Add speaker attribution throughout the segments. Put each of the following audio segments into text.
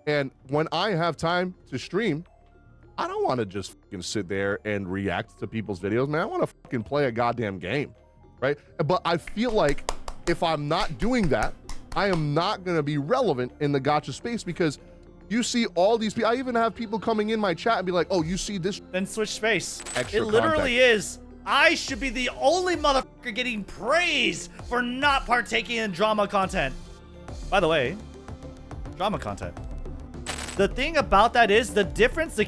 Speaker 1: And when I have time to stream, I don't want to just fucking sit there and react to people's videos, man. I want to fucking play a goddamn game, right? But I feel like if I'm not doing that, I am not going to be relevant in the gacha space, because you see all these people. I even have people coming in my chat and be like, oh, you see this?
Speaker 2: Then switch space.
Speaker 1: Extra
Speaker 2: it literally
Speaker 1: context.
Speaker 2: is. I should be the only motherfucker getting praise for not partaking in drama content. By the way, drama content. The thing about that is the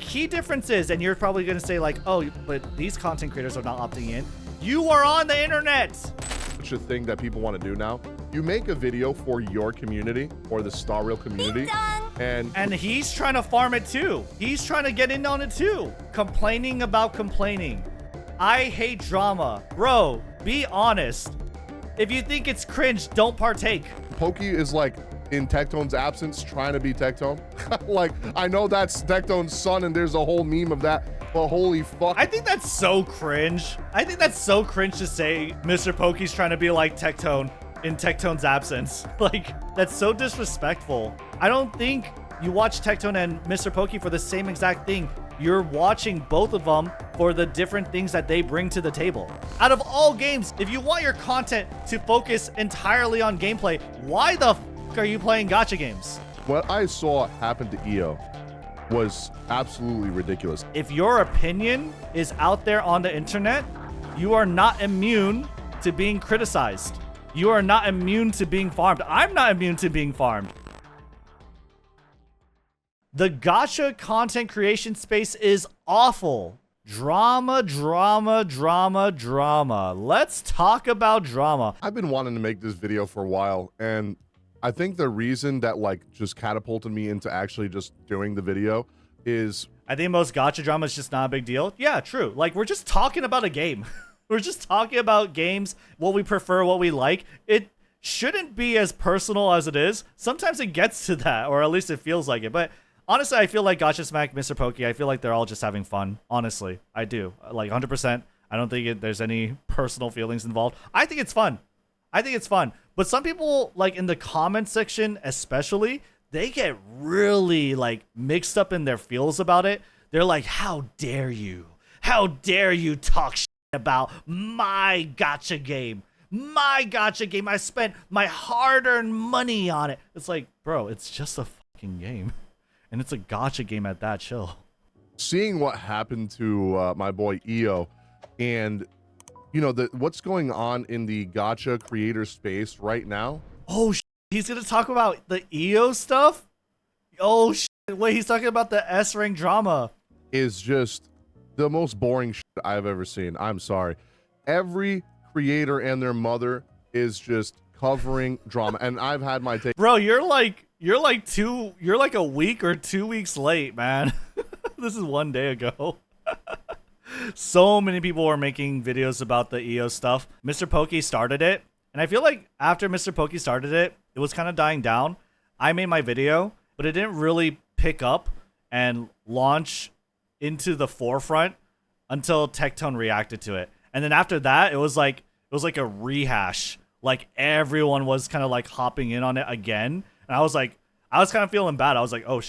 Speaker 2: key difference is, and you're probably gonna say like, oh, but these content creators are not opting in. You are on the internet.
Speaker 1: Such a thing that people want to do now. You make a video for your community or the Star Rail community, and
Speaker 2: he's trying to farm it too. He's trying to get in on it too. Complaining about complaining. I hate drama. Bro, be honest. If you think it's cringe, don't partake.
Speaker 1: Pokey is like in Tectone's absence trying to be Tectone. Like, I know that's Tectone's son and there's a whole meme of that, but holy fuck.
Speaker 2: I think that's so cringe. I think that's so cringe to say Mr. Pokey's trying to be like Tectone in Tectone's absence. Like, that's so disrespectful. I don't think you watch Tectone and Mr. Pokey for the same exact thing. You're watching both of them for the different things that they bring to the table. Out of all games, if you want your content to focus entirely on gameplay, why the f are you playing gacha games?
Speaker 1: What I saw happen to EO was absolutely ridiculous.
Speaker 2: If your opinion is out there on the internet, you are not immune to being criticized. You are not immune to being farmed. I'm not immune to being farmed. The gacha content creation space is awful. Drama, drama, drama, drama. Let's talk about drama.
Speaker 1: I've been wanting to make this video for a while, and I think the reason that like just catapulted me into actually just doing the video is
Speaker 2: I think most gacha drama is just not a big deal. Yeah, true. Like, we're just talking about a game. We're just talking about games, what we prefer, what we like. It shouldn't be as personal as it is. Sometimes it gets to that, or at least it feels like it. But honestly, I feel like Gacha Smack, Mr. Pokey, I feel like they're all just having fun. Honestly, I do. Like 100%. I don't think there's any personal feelings involved. I think it's fun. I think it's fun. But some people, like in the comment section especially, they get really like mixed up in their feels about it. They're like, how dare you? How dare you talk shit about my gacha game? My gacha game. I spent my hard-earned money on it. It's like, bro, it's just a fucking game. And it's a gacha game at that. Chill.
Speaker 1: Seeing what happened to my boy EO, and you know what's going on in the gacha creator space right now.
Speaker 2: Oh, he's gonna talk about the EO stuff. Oh, wait, he's talking about the S rank drama.
Speaker 1: Is just the most boring shit I've ever seen. I'm sorry. Every creator and their mother is just covering drama, and I've had my take.
Speaker 2: Bro, you're like a week or 2 weeks late, man. This is 1 day ago. So many people were making videos about the EO stuff. Mr. Pokey started it, and I feel like after Mr. Pokey started it, it was kind of dying down. I made my video, but it didn't really pick up and launch into the forefront until Tectone reacted to it. And then after that, it was like a rehash. Like everyone was kind of like hopping in on it again. And I was kind of feeling bad. I was like, oh,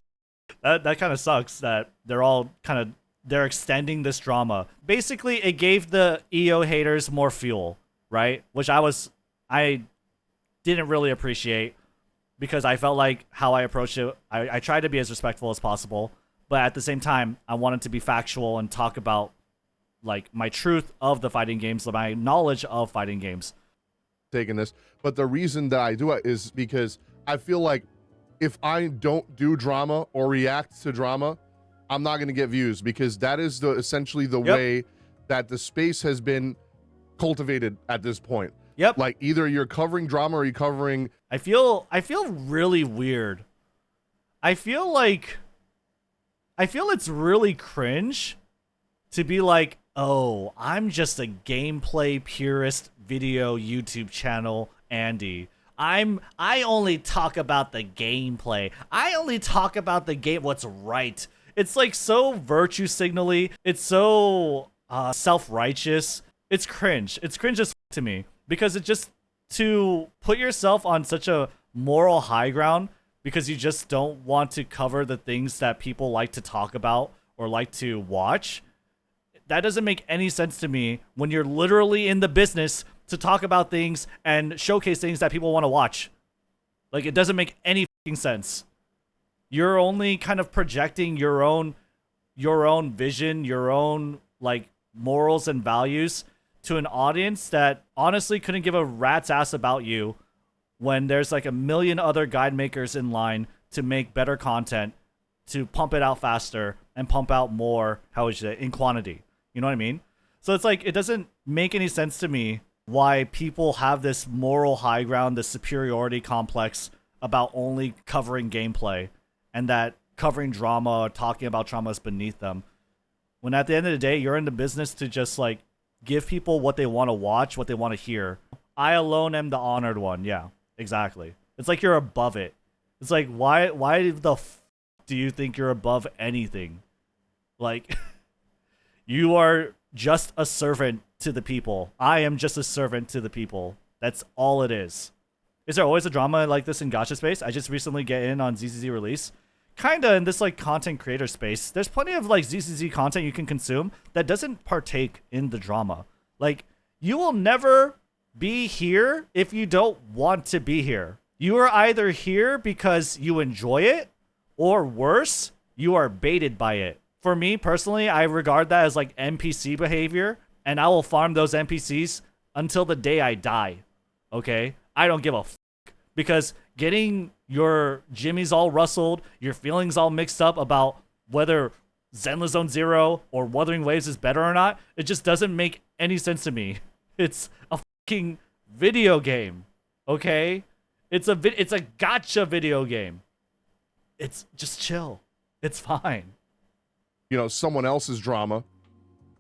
Speaker 2: that kind of sucks that they're extending this drama. Basically, it gave the EO haters more fuel, right? Which I didn't really appreciate, because I felt like how I approached it, I tried to be as respectful as possible, but at the same time, I wanted to be factual and talk about like my truth of the fighting games, my knowledge of fighting games.
Speaker 1: Taking this, but the reason that I do it is because I feel like if I don't do drama or react to drama, I'm not going to get views, because that is essentially the way that the space has been cultivated at this point.
Speaker 2: Yep.
Speaker 1: Like either you're covering drama or you're covering.
Speaker 2: I feel really weird. I feel it's really cringe to be like, oh, I'm just a gameplay purist video YouTube channel, Andy. I only talk about the gameplay. I only talk about the game, what's right. It's like so virtue signally. It's so self-righteous. It's cringe. It's cringe as to me, because it just, to put yourself on such a moral high ground because you just don't want to cover the things that people like to talk about or like to watch. That doesn't make any sense to me when you're literally in the business to talk about things and showcase things that people want to watch. Like, it doesn't make any fucking sense. You're only kind of projecting your own vision, your own like morals and values to an audience that honestly couldn't give a rat's ass about you when there's like a million other guide makers in line to make better content, to pump it out faster and pump out more, how would you say, in quantity. You know what I mean? So it's like, it doesn't make any sense to me why people have this moral high ground, this superiority complex about only covering gameplay, and that covering drama or talking about drama is beneath them. When at the end of the day, you're in the business to just like give people what they want to watch, what they want to hear. I alone am the honored one. Yeah, exactly. It's like you're above it. It's like, why the f do you think you're above anything? Like, you are just a servant to the people. I am just a servant to the people. That's all it is. Is there always a drama like this in gacha space? I just recently get in on ZZZ release. Kinda in this like content creator space. There's plenty of like ZZZ content you can consume that doesn't partake in the drama. Like, you will never be here if you don't want to be here. You are either here because you enjoy it, or worse, you are baited by it. For me personally, I regard that as like NPC behavior, and I will farm those NPCs until the day I die. Okay? I don't give a f, because getting your jimmies all rustled, your feelings all mixed up about whether zzzero or Wuthering Waves is better or not, it just doesn't make any sense to me. It's a fucking video game, okay? It's a gacha video game. It's just chill. It's fine.
Speaker 1: You know, someone else's drama,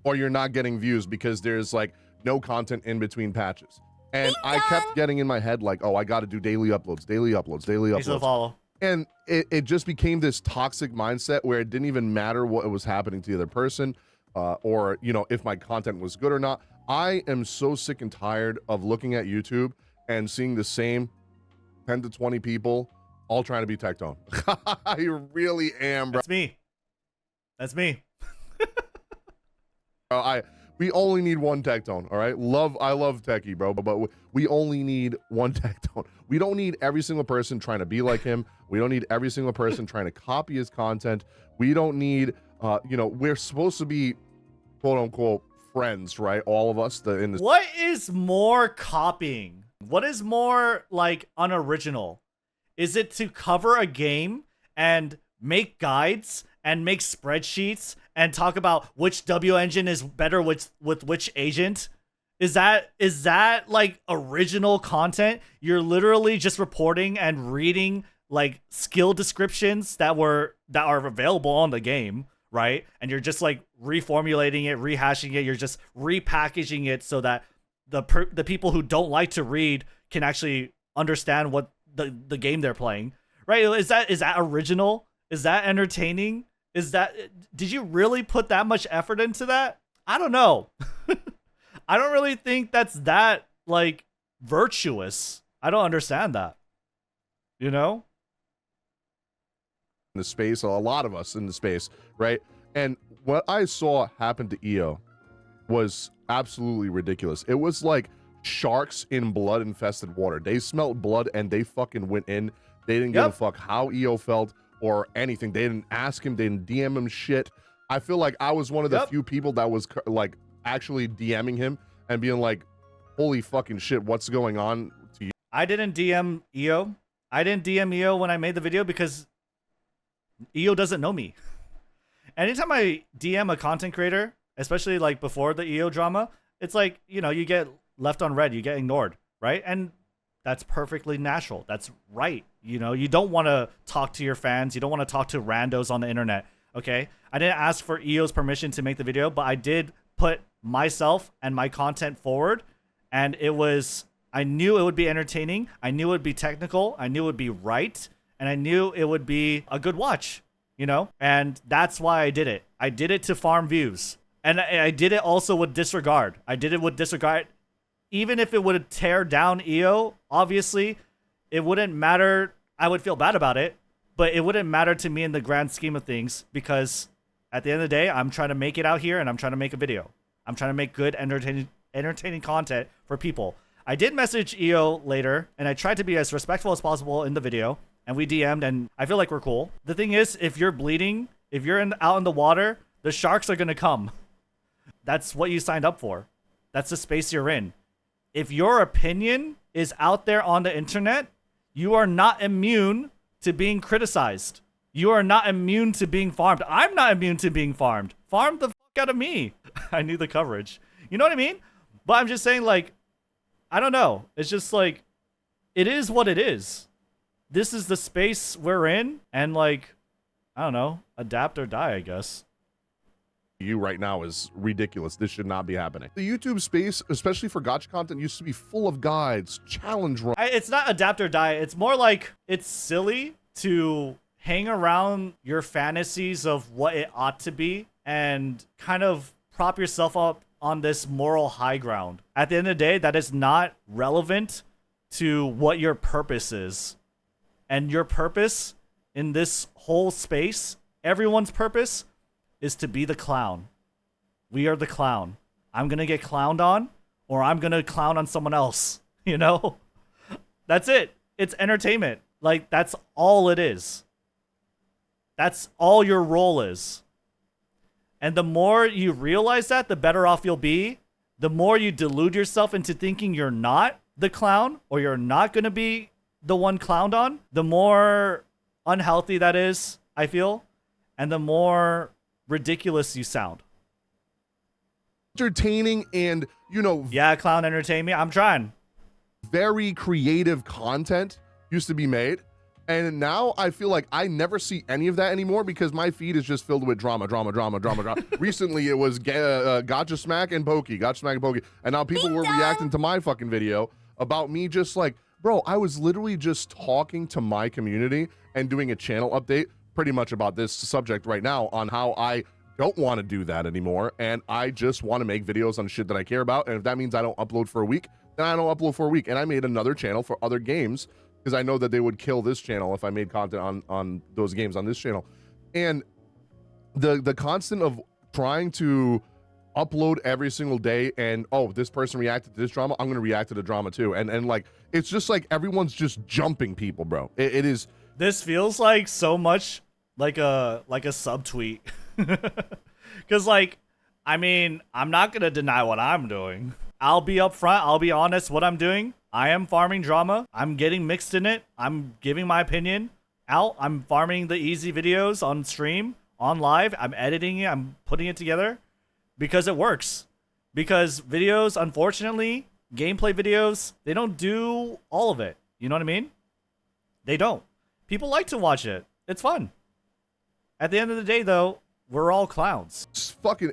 Speaker 1: or you're not getting views because there's like no content in between patches. And I kept getting in my head like, oh, I got to do daily uploads, daily uploads, daily
Speaker 2: Thanks for the
Speaker 1: uploads.
Speaker 2: follow.
Speaker 1: And it just became this toxic mindset where it didn't even matter what was happening to the other person, or, you know, if my content was good or not. I am so sick and tired of looking at YouTube and seeing the same 10 to 20 people all trying to be Tectone. I really am, bro.
Speaker 2: That's me. That's me.
Speaker 1: We only need one Tectone, all right? I love Techie, bro, but we only need one Tectone. We don't need every single person trying to be like him. We don't need every single person trying to copy his content. We don't need, you know, we're supposed to be, quote unquote, friends, right? All of us in this.
Speaker 2: What is more copying? What is more like unoriginal? Is it to cover a game and make guides and make spreadsheets and talk about which W engine is better with which agent? Is that like original content? You're literally just reporting and reading like skill descriptions that are available on the game, right? And you're just like reformulating it, rehashing it. You're just repackaging it so that the people who don't like to read can actually understand what the game they're playing, right? Is that original? Is that entertaining? Did you really put that much effort into that? I don't know. I don't really think that's that like virtuous. I don't understand that. You know?
Speaker 1: In the space, a lot of us in the space, right? And what I saw happen to EO was absolutely ridiculous. It was like sharks in blood infested water. They smelled blood and they fucking went in. They didn't give a fuck how EO felt or anything. They didn't ask him, they didn't DM him shit. I feel like I was one of the few people that was like actually DMing him and being like, holy fucking shit, what's going on to you?
Speaker 2: I didn't DM EO. I didn't DM EO when I made the video because EO doesn't know me. Anytime I DM a content creator, especially like before the EO drama, it's like, you know, you get left on red, you get ignored, right? And that's perfectly natural. That's right. You know, you don't want to talk to your fans. You don't want to talk to randos on the internet. Okay. I didn't ask for EO's permission to make the video, but I did put myself and my content forward. And I knew it would be entertaining. I knew it would be technical. I knew it would be right. And I knew it would be a good watch, you know? And that's why I did it. I did it to farm views. And I did it also with disregard. I did it with disregard. Even if it would tear down EO, obviously, it wouldn't matter. I would feel bad about it, but it wouldn't matter to me in the grand scheme of things because at the end of the day, I'm trying to make it out here and I'm trying to make a video. I'm trying to make good, entertaining content for people. I did message EO later, and I tried to be as respectful as possible in the video, and we DM'd, and I feel like we're cool. The thing is, if you're bleeding, if you're out in the water, the sharks are gonna come. That's what you signed up for. That's the space you're in. If your opinion is out there on the internet, you are not immune to being criticized. You are not immune to being farmed. I'm not immune to being farmed. Farm the fuck out of me. I need the coverage. You know what I mean? But I'm just saying, like, I don't know. It's just like, it is what it is. This is the space we're in, and like, I don't know, adapt or die, I guess.
Speaker 1: You right now is ridiculous. This should not be happening. The YouTube space, especially for gacha content, used to be full of guides, challenge runs.
Speaker 2: It's not adapt or die. It's more like it's silly to hang around your fantasies of what it ought to be and kind of prop yourself up on this moral high ground. At the end of the day, that is not relevant to what your purpose is. And your purpose in this whole space, everyone's purpose, is to be the clown. We are the clown. I'm gonna get clowned on, or I'm gonna clown on someone else, you know? That's it. It's entertainment. Like, that's all it is. That's all your role is. And the more you realize that, the better off you'll be. The more you delude yourself into thinking you're not the clown, or you're not gonna be the one clowned on, the more unhealthy that is, I feel, and the more ridiculous you sound.
Speaker 1: Entertaining and, you know,
Speaker 2: yeah, clown entertain me. I'm trying.
Speaker 1: Very creative content used to be made, and now I feel like I never see any of that anymore because my feed is just filled with drama. Recently it was Gacha Smack and Pokey, and now people were reacting to my fucking video about me just like, bro, I was literally just talking to my community and doing a channel update pretty much about this subject right now on how I don't want to do that anymore, and I just want to make videos on shit that I care about, and if that means I don't upload for a week, then I don't upload for a week. And I made another channel for other games because I know that they would kill this channel if I made content on those games on this channel. And the constant of trying to upload every single day and, oh, this person reacted to this drama, I'm gonna react to the drama too, and like, it's just like everyone's just jumping people, bro. It is.
Speaker 2: This feels like so much like a subtweet. Because, like, I mean, I'm not gonna deny what I'm doing. I'll be upfront, I'll be honest what I'm doing. I am farming drama. I'm getting mixed in it. I'm giving my opinion out. I'm farming the easy videos on stream, on live. I'm editing it. I'm putting it together because it works. Because videos, unfortunately, gameplay videos, they don't do all of it. You know what I mean? They don't. People like to watch it. It's fun. At the end of the day, though, we're all clowns.
Speaker 1: Fucking,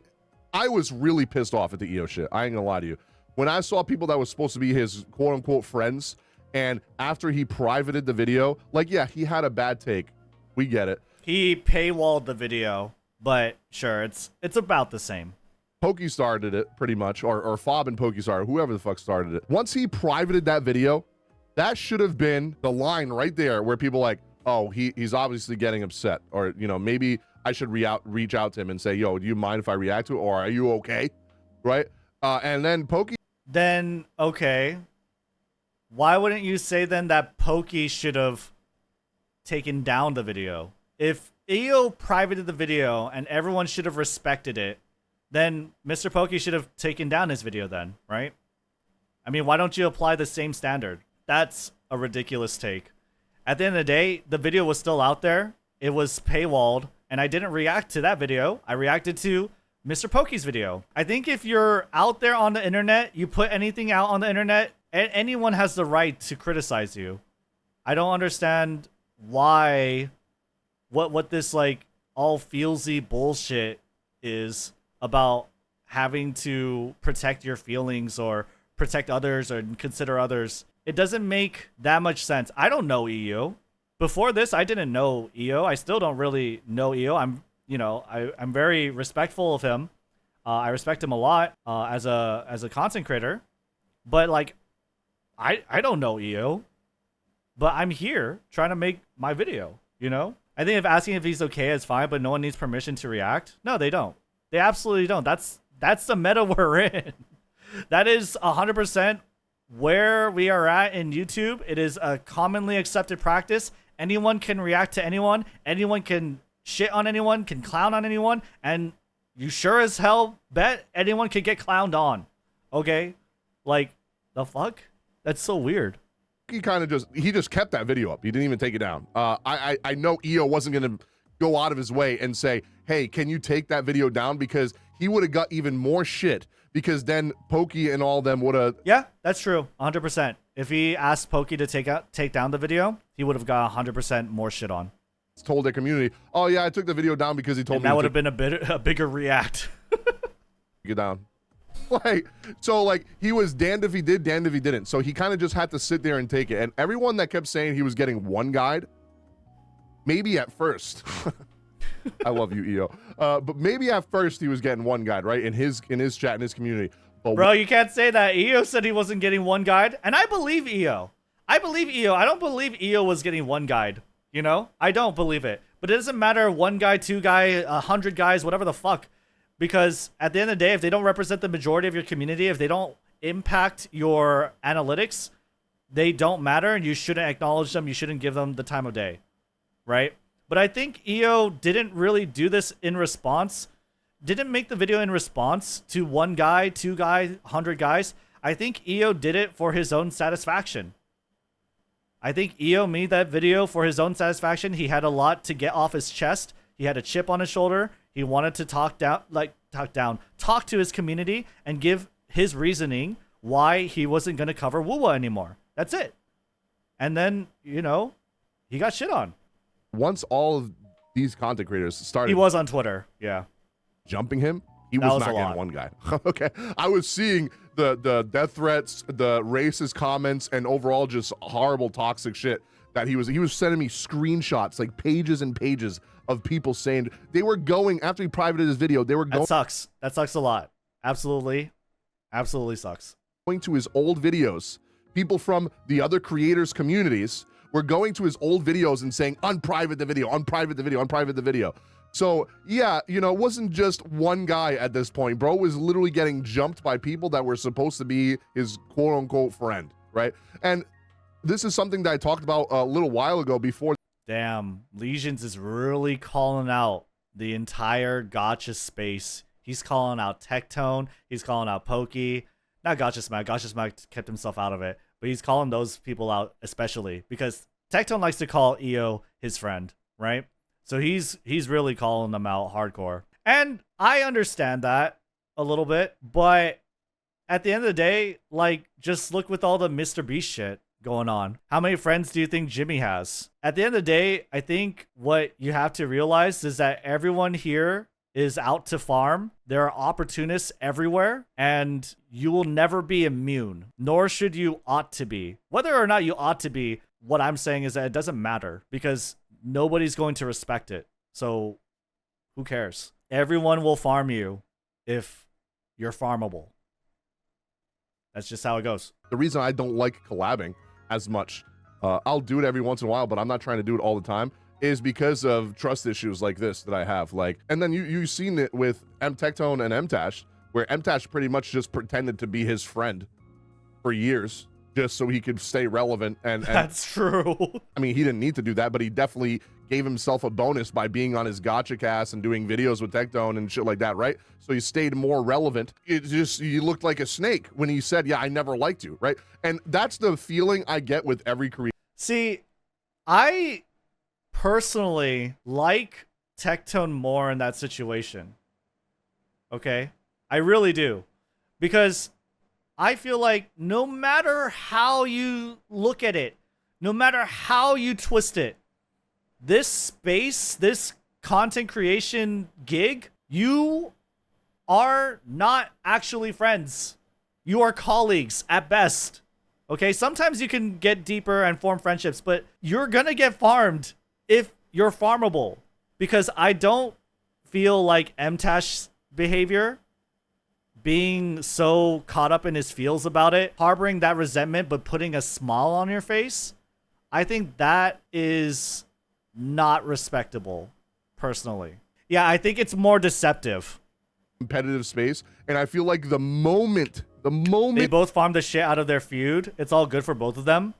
Speaker 1: I was really pissed off at the EO shit. I ain't gonna lie to you. When I saw people that was supposed to be his quote-unquote friends, and after he privated the video, like, yeah, he had a bad take. We get it.
Speaker 2: He paywalled the video, but sure, it's about the same.
Speaker 1: Pokey started it, pretty much, or Fob and Pokey started, whoever the fuck started it. Once he privated that video, that should have been the line right there where people like, oh, he's obviously getting upset, or, you know, maybe I should reach out to him and say, yo, do you mind if I react to it, or are you okay? Right? And then Pokey.
Speaker 2: Then, okay. Why wouldn't you say then that Pokey should have taken down the video? If EO privated the video and everyone should have respected it, then Mr. Pokey should have taken down his video then, right? I mean, why don't you apply the same standard? That's a ridiculous take. At the end of the day, the video was still out there. It was paywalled, and I didn't react to that video. I reacted to Mr. Pokey's video. I think if you're out there on the internet, you put anything out on the internet, anyone has the right to criticize you. I don't understand why, what this like all feelsy bullshit is about having to protect your feelings or protect others or consider others. It doesn't make that much sense. I don't know EO. Before this, I didn't know EO. I still don't really know EO. I'm very respectful of him. I respect him a lot as a content creator. But like, I don't know EO. But I'm here trying to make my video. You know? I think if asking if he's okay is fine, but no one needs permission to react. No, they don't. They absolutely don't. That's the meta we're in. That is 100% where we are at in YouTube. It is a commonly accepted practice. Anyone can react to anyone. Anyone can shit on anyone, can clown on anyone, and you sure as hell bet anyone could get clowned on. Okay? Like, the fuck? That's so weird.
Speaker 1: He just kept that video up. He didn't even take it down. I know EO wasn't gonna go out of his way and say, hey, can you take that video down? Because he would have got even more shit, because then Pokey and all them would have.
Speaker 2: Yeah, that's true. 100%. If he asked Pokey to take down the video, he would have got 100% more shit on.
Speaker 1: Told their community, oh yeah, I took the video down because he told me.
Speaker 2: That would have been a bigger react.
Speaker 1: Get down. Like, he was damned if he did, damned if he didn't. So he kind of just had to sit there and take it. And everyone that kept saying he was getting one guide, maybe at first, I love you, EO. But maybe at first he was getting one guide, right? In his chat, in his community. But
Speaker 2: bro, you can't say that. EO said he wasn't getting one guide, and I believe EO. I believe EO. I don't believe EO was getting one guide. You know, I don't believe it. But it doesn't matter, one guy, two guy, 100 guys, whatever the fuck. Because at the end of the day, if they don't represent the majority of your community, if they don't impact your analytics, they don't matter, and you shouldn't acknowledge them. You shouldn't give them the time of day, right? But I think EO didn't really do this in response, didn't make the video in response to one guy, two guy, 100 guys. I think EO did it for his own satisfaction. I think EO made that video for his own satisfaction. He had a lot to get off his chest. He had a chip on his shoulder. He wanted to talk to his community and give his reasoning why he wasn't going to cover Wuwa anymore. That's it. And then, you know, he got shit on.
Speaker 1: Once all of these content creators started,
Speaker 2: he was on Twitter. Yeah.
Speaker 1: Jumping him, he was not getting one guy. Okay. I was seeing the death threats, the racist comments, and overall just horrible toxic shit that he was sending me screenshots, like pages and pages of people saying they were going after he privated his video. They were going.
Speaker 2: That sucks. That sucks a lot. Absolutely. Absolutely sucks.
Speaker 1: Going to his old videos. People from the other creators' communities were going to his old videos and saying, unprivate the video, unprivate the video, unprivate the video. So yeah, you know, it wasn't just one guy at this point. Bro was literally getting jumped by people that were supposed to be his quote unquote friend, right? And this is something that I talked about a little while ago before.
Speaker 2: Damn, Legions is really calling out the entire Gacha space. He's calling out Tectone. He's calling out Pokey. Not Gacha Smack. Gacha Smack kept himself out of it. But he's calling those people out especially because Tectone likes to call EO his friend, right? So he's really calling them out hardcore. And I understand that a little bit. But at the end of the day, like, just look with all the Mr. Beast shit going on. How many friends do you think Jimmy has? At the end of the day, I think what you have to realize is that everyone here is out to farm. There are opportunists everywhere, and you will never be immune, nor should you ought to be. Whether or not you ought to be, what I'm saying is that it doesn't matter because nobody's going to respect it. So who cares? Everyone will farm you if you're farmable. That's just how it goes.
Speaker 1: The reason I don't like collabing as much, I'll do it every once in a while, but I'm not trying to do it all the time, is because of trust issues like this that I have. Like, and then you've seen it with Tectone and Mtash, where Mtash pretty much just pretended to be his friend for years just so he could stay relevant. And
Speaker 2: that's true.
Speaker 1: I mean, he didn't need to do that, but he definitely gave himself a bonus by being on his Gacha cast and doing videos with Tectone and shit like that, right? So he stayed more relevant. It just, you looked like a snake when he said, yeah, I never liked you, right? And that's the feeling I get with every creator.
Speaker 2: See, I personally like Tectone more in that situation. Okay? I really do. Because I feel like no matter how you look at it, no matter how you twist it, this space, this content creation gig, you are not actually friends. You are colleagues at best. Okay? Sometimes you can get deeper and form friendships, but you're gonna get farmed if you're farmable. Because I don't feel like Mtash's behavior, being so caught up in his feels about it, harboring that resentment but putting a smile on your face, I think that is not respectable, personally. Yeah, I think it's more deceptive.
Speaker 1: Competitive space, and I feel like the moment
Speaker 2: They both farm the shit out of their feud, it's all good for both of them.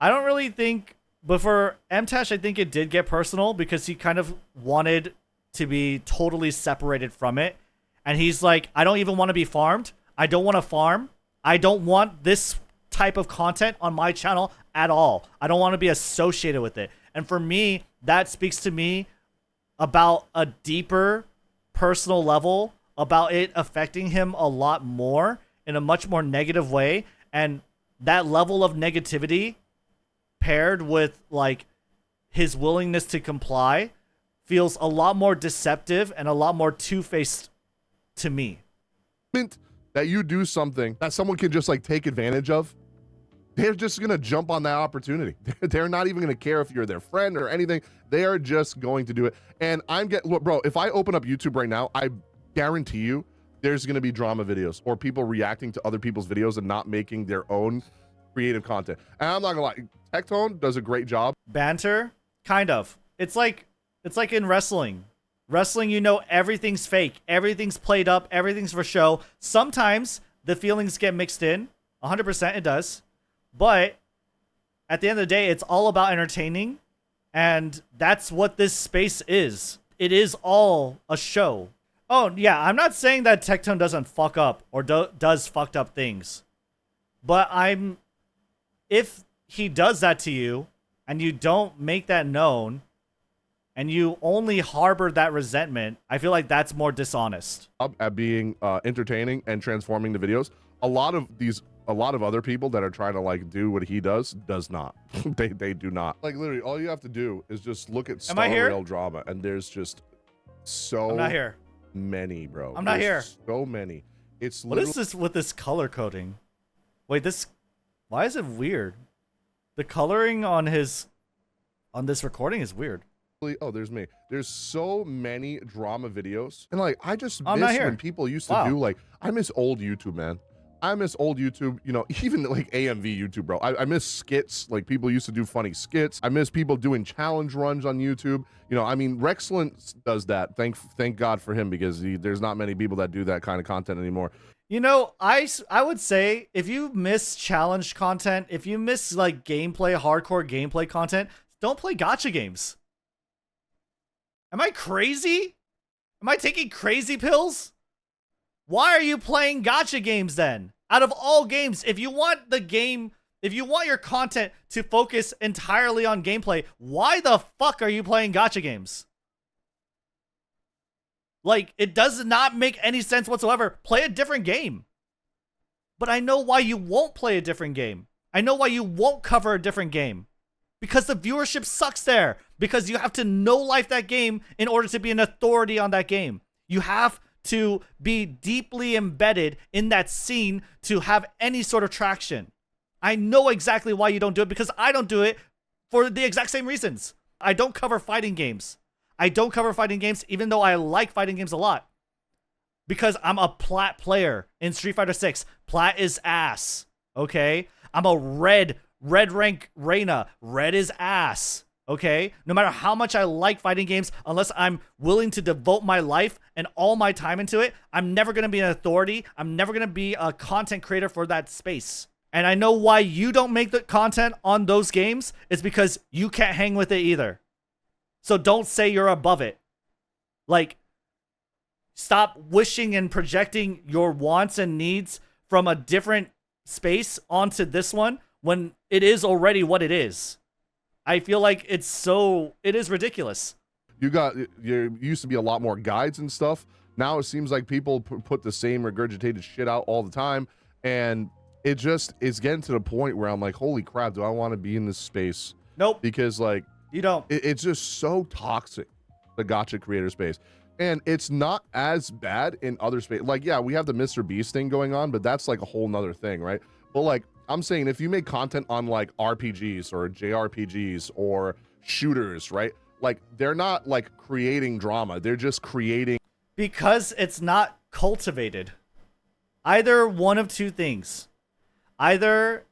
Speaker 2: I don't really think, but for MTash, I think it did get personal because he kind of wanted to be totally separated from it. And he's like, I don't even want to be farmed. I don't want to farm. I don't want this type of content on my channel at all. I don't want to be associated with it. And for me, that speaks to me about a deeper personal level, about it affecting him a lot more in a much more negative way. And that level of negativity paired with like his willingness to comply feels a lot more deceptive and a lot more two-faced to me.
Speaker 1: That you do something that someone can just like take advantage of, they're just gonna jump on that opportunity. They're not even gonna care if you're their friend or anything. They are just going to do it. And look, bro, if I open up YouTube right now, I guarantee you there's gonna be drama videos or people reacting to other people's videos and not making their own creative content. And I'm not gonna lie, Tectone does a great job.
Speaker 2: Banter, kind of. It's like in wrestling. Wrestling, you know, everything's fake. Everything's played up. Everything's for show. Sometimes the feelings get mixed in. 100% it does. But at the end of the day, it's all about entertaining. And that's what this space is. It is all a show. Oh, yeah, I'm not saying that Tectone doesn't fuck up or does fucked up things. But if he does that to you and you don't make that known, and you only harbor that resentment, I feel like that's more dishonest.
Speaker 1: At being entertaining and transforming the videos. A lot of other people that are trying to like do what he does not. they do not. Like literally all you have to do is just look at Star Rail drama, and there's just
Speaker 2: I'm not here.
Speaker 1: many, bro.
Speaker 2: I'm not here.
Speaker 1: So many. It's
Speaker 2: what is this with this color coding? Wait, why is it weird? The coloring on this recording is weird.
Speaker 1: Oh, there's me. There's so many drama videos, and like I just
Speaker 2: I'm
Speaker 1: miss when people used to do like, I miss old YouTube, man. I miss old YouTube, you know, even like AMV YouTube, bro. I miss skits, like people used to do funny skits. I miss people doing challenge runs on YouTube. You know, I mean, Rexlent does that. Thank God for him, because there's not many people that do that kind of content anymore.
Speaker 2: You know, I would say if you miss challenge content, if you miss like hardcore gameplay content, don't play gacha games. Am I crazy? Am I taking crazy pills? Why are you playing gacha games then? Out of all games, if you want your content to focus entirely on gameplay, why the fuck are you playing gacha games? Like, it does not make any sense whatsoever. Play a different game. But I know why you won't play a different game. I know why you won't cover a different game. Because the viewership sucks there. Because you have to know-life that game in order to be an authority on that game. You have to be deeply embedded in that scene to have any sort of traction. I know exactly why you don't do it, because I don't do it for the exact same reasons. I don't cover fighting games. I don't cover fighting games even though I like fighting games a lot. Because I'm a plat player in Street Fighter 6. Plat is ass. Okay? I'm a red rank Reina. Red is ass. Okay? No matter how much I like fighting games, unless I'm willing to devote my life and all my time into it, I'm never going to be an authority. I'm never going to be a content creator for that space. And I know why you don't make the content on those games is because you can't hang with it either. So don't say you're above it. Like, stop wishing and projecting your wants and needs from a different space onto this one when it is already what it is. I feel like it is ridiculous.
Speaker 1: There used to be a lot more guides and stuff. Now it seems like people put the same regurgitated shit out all the time. And it's getting to the point where I'm like, holy crap, do I want to be in this space?
Speaker 2: Nope.
Speaker 1: Because like,
Speaker 2: you don't.
Speaker 1: It's just so toxic, the gacha creator space. And it's not as bad in other space. Like, yeah, we have the Mr. Beast thing going on, but that's like a whole nother thing, right? But like, I'm saying if you make content on like RPGs or JRPGs or shooters, right? Like, they're not like creating drama. They're just creating.
Speaker 2: Because it's not cultivated. Either one of two things. Either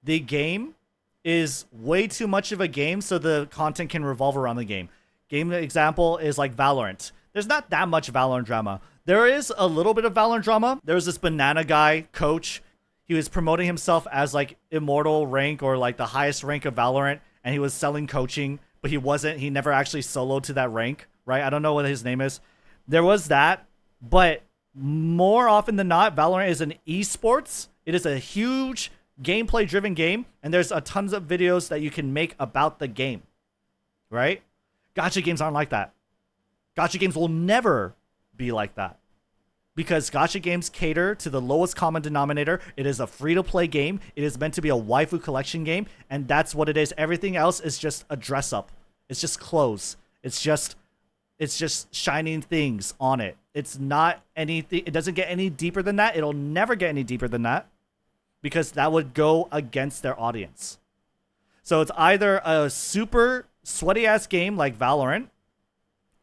Speaker 2: the game is way too much of a game so the content can revolve around the game. Game example is like Valorant. There's not that much Valorant drama. There is a little bit of Valorant drama. There was this banana guy, coach. He was promoting himself as like immortal rank or like the highest rank of Valorant, and he was selling coaching, but he wasn't. He never actually soloed to that rank, right? I don't know what his name is. There was that, but more often than not, Valorant is an esports. It is a huge gameplay driven game, and there's a tons of videos that you can make about the game, right? Gacha games aren't like that. Gacha games will never be like that because gacha games cater to the lowest common denominator. It is a free-to-play game. It is meant to be a waifu collection game, and that's what it is. Everything else is just a dress-up. It's just clothes. It's just shining things on it. It's not anything. It doesn't get any deeper than that. It'll never get any deeper than that because that would go against their audience. So it's either a super sweaty-ass game like Valorant,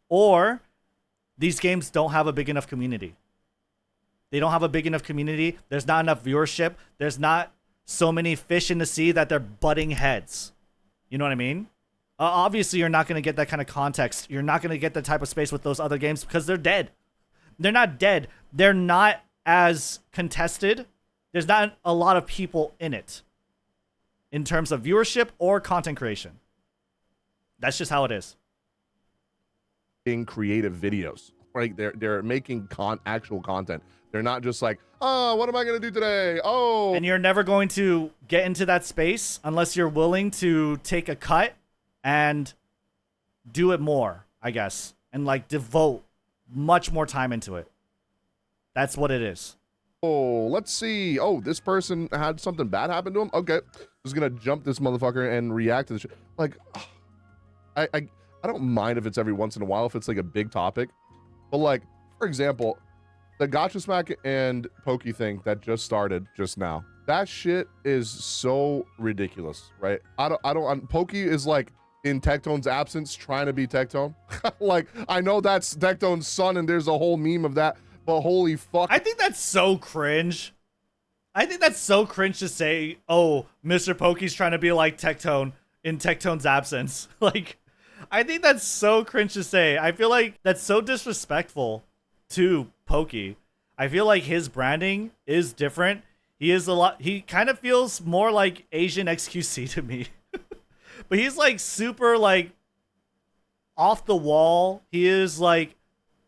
Speaker 2: or these games don't have a big enough community. They don't have a big enough community. There's not enough viewership. There's not so many fish in the sea that they're butting heads. You know what I mean? Obviously, you're not going to get that kind of context. You're not going to get that type of space with those other games because they're dead. They're not dead. They're not as contested. There's not a lot of people in it in terms of viewership or content creation. That's just how it is.
Speaker 1: In creative videos, right? They're making actual content. They're not just like, oh, what am I gonna do today? Oh,
Speaker 2: and you're never going to get into that space unless you're willing to take a cut and do it more, I guess, and like devote much more time into it. That's what it is.
Speaker 1: Oh, let's see. Oh, this person had something bad happen to him. Okay, just gonna jump this motherfucker and react to the shit. Like, I don't mind if it's every once in a while, if it's like a big topic, but like, for example, the Gacha Smack and Pokey thing that just started just now, that shit is so ridiculous, right? Pokey is like in Tectone's absence trying to be Tectone. Like, I know that's Tectone's son and there's a whole meme of that, but holy fuck.
Speaker 2: I think that's so cringe. I think that's so cringe to say, oh, Mr. Pokey's trying to be like Tectone in Tectone's absence. Like, I think that's so cringe to say. I feel like that's so disrespectful to Pokey. I feel like his branding is different. He kind of feels more like Asian XQC to me. But he's like super like off the wall. He is like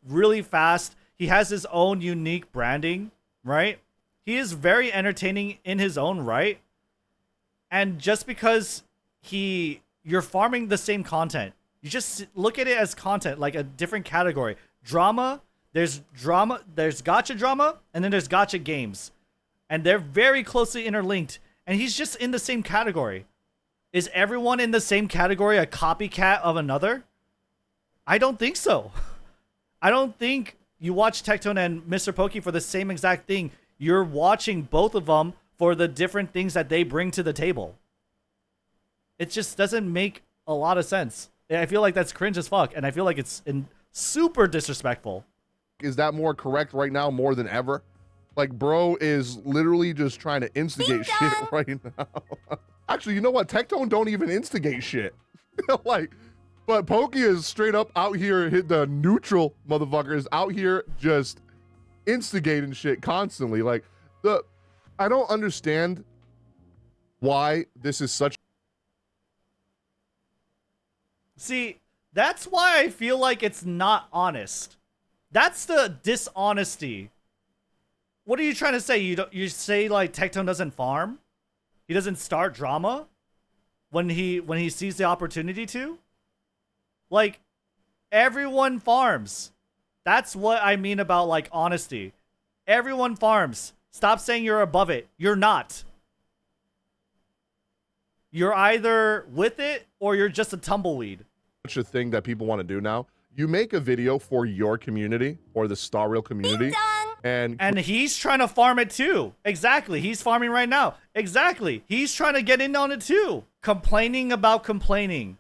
Speaker 2: really fast. He has his own unique branding, right? He is very entertaining in his own right. And just because you're farming the same content, you just look at it as content, like a different category. Drama, there's gacha drama, and then there's gacha games. And they're very closely interlinked. And he's just in the same category. Is everyone in the same category a copycat of another? I don't think so. I don't think you watch Tectone and Mr. Pokey for the same exact thing. You're watching both of them for the different things that they bring to the table. It just doesn't make a lot of sense. I feel like that's cringe as fuck, and I feel like it's super disrespectful.
Speaker 1: Is that more correct right now more than ever? Like, bro is literally just trying to instigate shit right now. Actually, you know what? Tectone don't even instigate shit. Like, but Pokey is straight up out here, hit the neutral motherfuckers out here just instigating shit constantly. Like, I don't understand why this is such.
Speaker 2: See, that's why I feel like it's not honest. That's the dishonesty. What are you trying to say? You say like Tectone doesn't farm? He doesn't start drama when he sees the opportunity to? Like, everyone farms. That's what I mean about like honesty. Everyone farms. Stop saying you're above it. You're not. You're either with it or you're just a tumbleweed.
Speaker 1: Such a thing that people want to do now. You make a video for your community or the Star Rail community, and
Speaker 2: he's trying to farm it too. Exactly. He's farming right now. Exactly. He's trying to get in on it too. Complaining about complaining.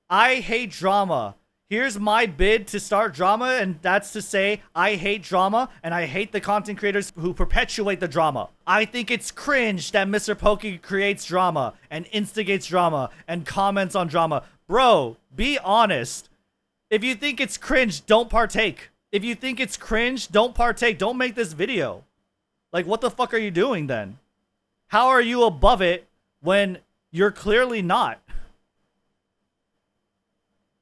Speaker 2: I hate drama. Here's my bid to start drama, and that's to say I hate drama, and I hate the content creators who perpetuate the drama. I think it's cringe that Mr. Pokey creates drama, and instigates drama, and comments on drama. Bro, be honest. If you think it's cringe, don't partake. If you think it's cringe, don't partake. Don't make this video. Like, what the fuck are you doing then? How are you above it when you're clearly not?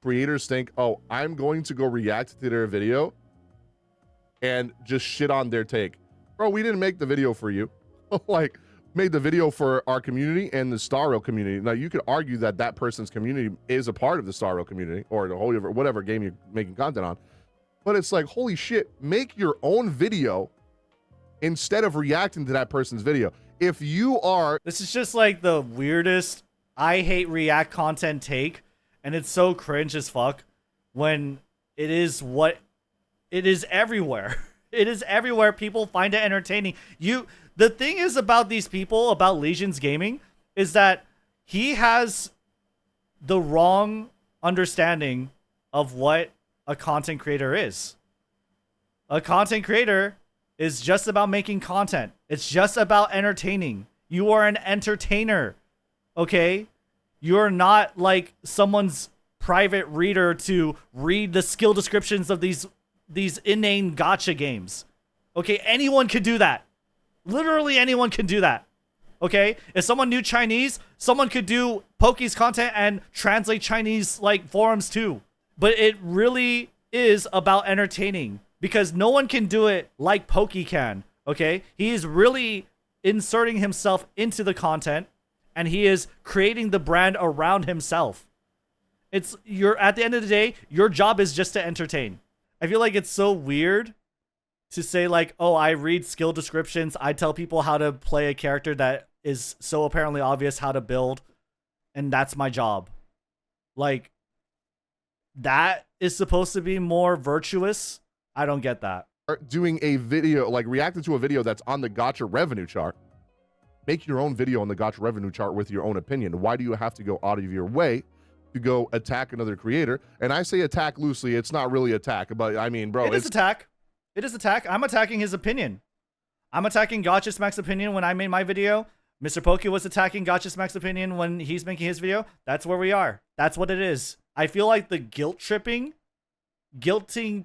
Speaker 1: Creators think, oh, I'm going to go react to their video and just shit on their take. Bro, we didn't make the video for you. Like, made the video for our community and the zzzero community. Now, you could argue that that person's community is a part of the zzzero community or the whole whatever game you're making content on. But it's like, holy shit, make your own video instead of reacting to that person's video. If you are...
Speaker 2: This is just like the weirdest I hate react content take. And it's so cringe as fuck when it is what it is everywhere. It is everywhere. People find it entertaining. The thing is about these people, about Legion's gaming, is that he has the wrong understanding of what a content creator is. A content creator is just about making content. It's just about entertaining. You are an entertainer, okay? You're not like someone's private reader to read the skill descriptions of these inane gacha games. Okay, anyone could do that. Literally anyone can do that. Okay? If someone knew Chinese, someone could do Pokey's content and translate Chinese like forums too. But it really is about entertaining because no one can do it like Pokey can. Okay? He is really inserting himself into the content. And he is creating the brand around himself. You're at the end of the day, your job is just to entertain. I feel like it's so weird to say like, oh, I read skill descriptions. I tell people how to play a character that is so apparently obvious how to build. And that's my job. Like, that is supposed to be more virtuous. I don't get that.
Speaker 1: Doing a video, like reacting to a video that's on the Gacha revenue chart. Make your own video on the Gacha revenue chart with your own opinion. Why do you have to go out of your way to go attack another creator? And I say attack loosely. It's not really attack, but I mean, bro,
Speaker 2: it is attack. It is attack. I'm attacking his opinion. I'm attacking Gacha Smack's opinion when I made my video. Mr. Pokey was attacking Gacha Smack's opinion when he's making his video. That's where we are. That's what it is. I feel like the guilting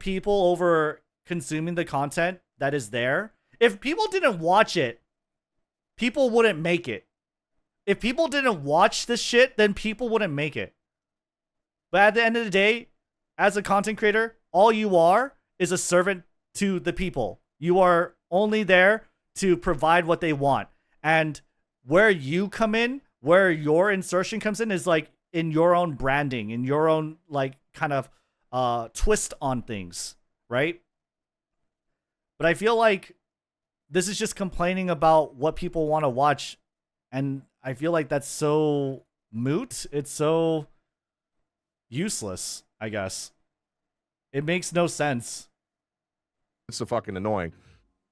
Speaker 2: people over consuming the content that is there. If people didn't watch it, people wouldn't make it. If people didn't watch this shit, then people wouldn't make it. But at the end of the day, as a content creator, all you are is a servant to the people. You are only there to provide what they want. And where you come in, where your insertion comes in is like in your own branding, in your own like kind of twist on things, right? But I feel like this is just complaining about what people want to watch. And I feel like that's so moot. It's so useless, I guess. It makes no sense.
Speaker 1: It's so fucking annoying,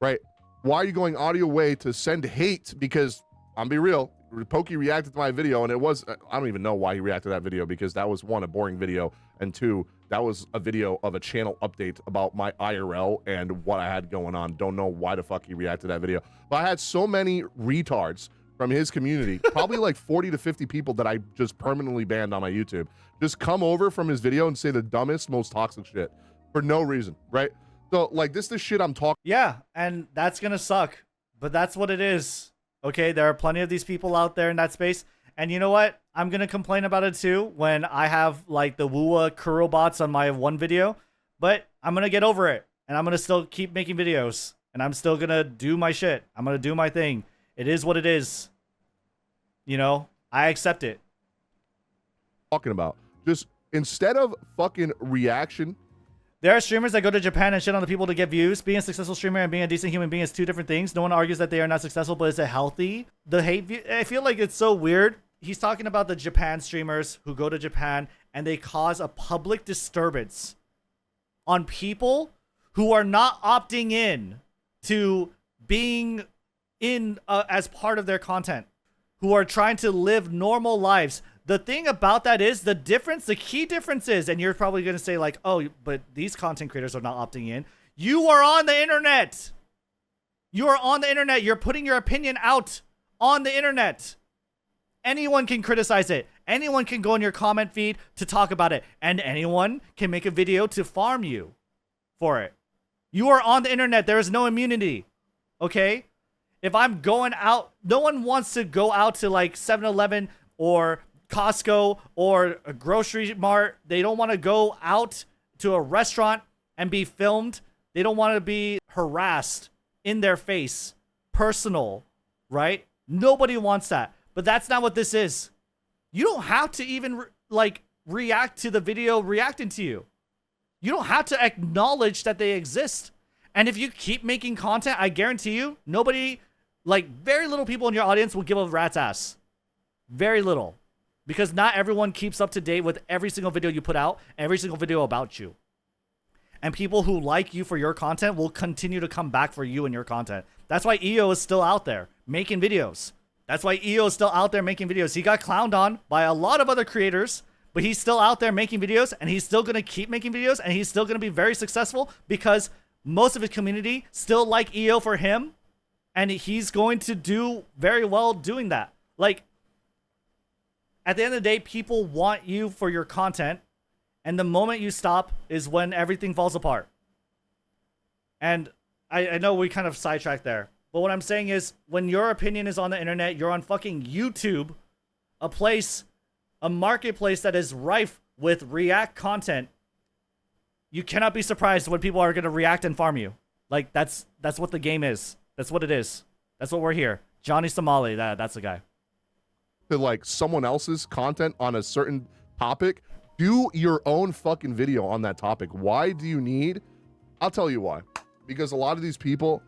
Speaker 1: right? Why are you going audio way to send hate? Because I'm be real, Pokey reacted to my video and it was, I don't even know why he reacted to that video because that was one, a boring video, and two, that was a video of a channel update about my IRL and what I had going on. Don't know why the fuck he reacted to that video. But I had so many retards from his community, probably like 40 to 50 people that I just permanently banned on my YouTube, just come over from his video and say the dumbest, most toxic shit for no reason, right? So like this shit I'm talking.
Speaker 2: Yeah, and that's gonna suck, but that's what it is. Okay, there are plenty of these people out there in that space. And you know what? I'm going to complain about it too when I have like the Wua Kuro bots on my one video, but I'm going to get over it and I'm going to still keep making videos and I'm still going to do my shit. I'm going to do my thing. It is what it is. You know, I accept it.
Speaker 1: Talking about just instead of fucking reaction.
Speaker 2: There are streamers that go to Japan and shit on the people to get views. Being a successful streamer and being a decent human being is two different things. No one argues that they are not successful, but is it healthy? The hate view, I feel like it's so weird. He's talking about the Japan streamers who go to Japan and they cause a public disturbance on people who are not opting in to being in as part of their content, who are trying to live normal lives. The thing about that is the key difference is, and you're probably going to say like, oh, but these content creators are not opting in. You are on the internet. You are on the internet. You're putting your opinion out on the internet. Anyone can criticize it. Anyone can go in your comment feed to talk about it. And anyone can make a video to farm you for it. You are on the internet. There is no immunity. Okay? If I'm going out, no one wants to go out to like 7-Eleven or Costco or a grocery mart. They don't want to go out to a restaurant and be filmed. They don't want to be harassed in their face. Personal, right? Nobody wants that. But that's not what this is. You don't have to even react to the video reacting to you. You don't have to acknowledge that they exist. And if you keep making content, I guarantee you, nobody, very little people in your audience will give a rat's ass. Very little. Because not everyone keeps up to date with every single video you put out, every single video about you. And people who like you for your content will continue to come back for you and your content. That's why EO is still out there making videos. That's why EO is still out there making videos. He got clowned on by a lot of other creators, but he's still out there making videos, and he's still going to keep making videos, and he's still going to be very successful because most of his community still like EO for him, and he's going to do very well doing that. At the end of the day, people want you for your content, and the moment you stop is when everything falls apart. And I know we kind of sidetracked there, but what I'm saying is, when your opinion is on the internet, you're on fucking YouTube, a marketplace that is rife with react content. You cannot be surprised when people are going to react and farm you. That's what the game is. That's what it is. That's what we're here. Johnny Somali, that's the guy.
Speaker 1: To someone else's content on a certain topic, do your own fucking video on that topic. Why do you need? I'll tell you why. Because a lot of these people,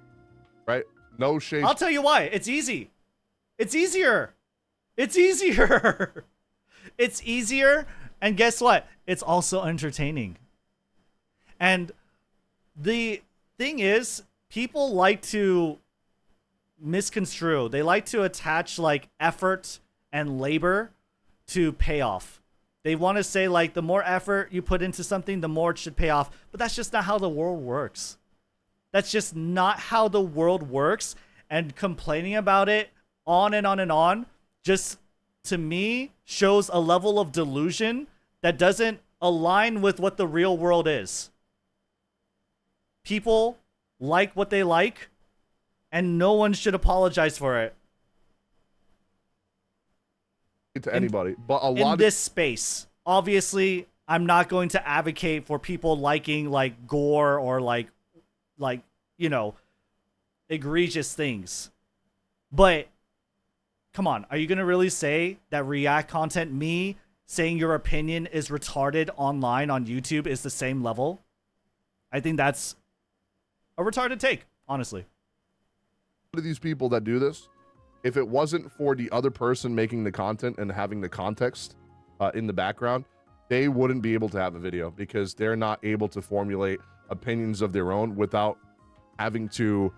Speaker 1: right? No shade.
Speaker 2: I'll tell you why. It's easy. It's easier. It's easier. It's easier. And guess what? It's also entertaining. And the thing is, people like to misconstrue. They like to attach effort and labor to payoff. They want to say the more effort you put into something, the more it should pay off. But that's just not how the world works. That's just not how the world works. And complaining about it on and on and on just, to me, shows a level of delusion that doesn't align with what the real world is. People like what they like, and no one should apologize for it.
Speaker 1: To anybody, but a lot
Speaker 2: in this space, obviously, I'm not going to advocate for people liking gore or egregious things. But come on, are you gonna really say that react content, me saying your opinion is retarded online on YouTube, is the same level? I think that's a retarded take, honestly.
Speaker 1: To these people that do this, if it wasn't for the other person making the content and having the context in the background, they wouldn't be able to have a video because they're not able to formulate opinions of their own without having to,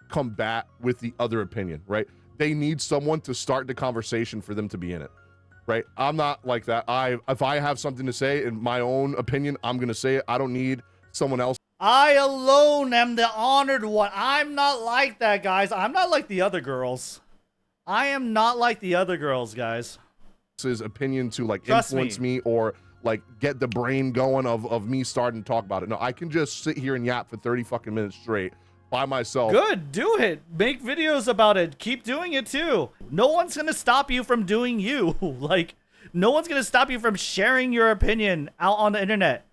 Speaker 1: combat with the other opinion, right? They need someone to start the conversation for them to be in it, right? I'm not like that. If I have something to say in my own opinion, I'm going to say it. I don't need someone else.
Speaker 2: I alone am the honored one. I'm not like that, guys. I'm not like the other girls. I am not like the other girls, guys.
Speaker 1: His opinion to influence me or get the brain going of me starting to talk about it. No, I can just sit here and yap for 30 fucking minutes straight by myself.
Speaker 2: Good, do it. Make videos about it. Keep doing it too. No one's gonna stop you from doing you. No one's gonna stop you from sharing your opinion out on the internet.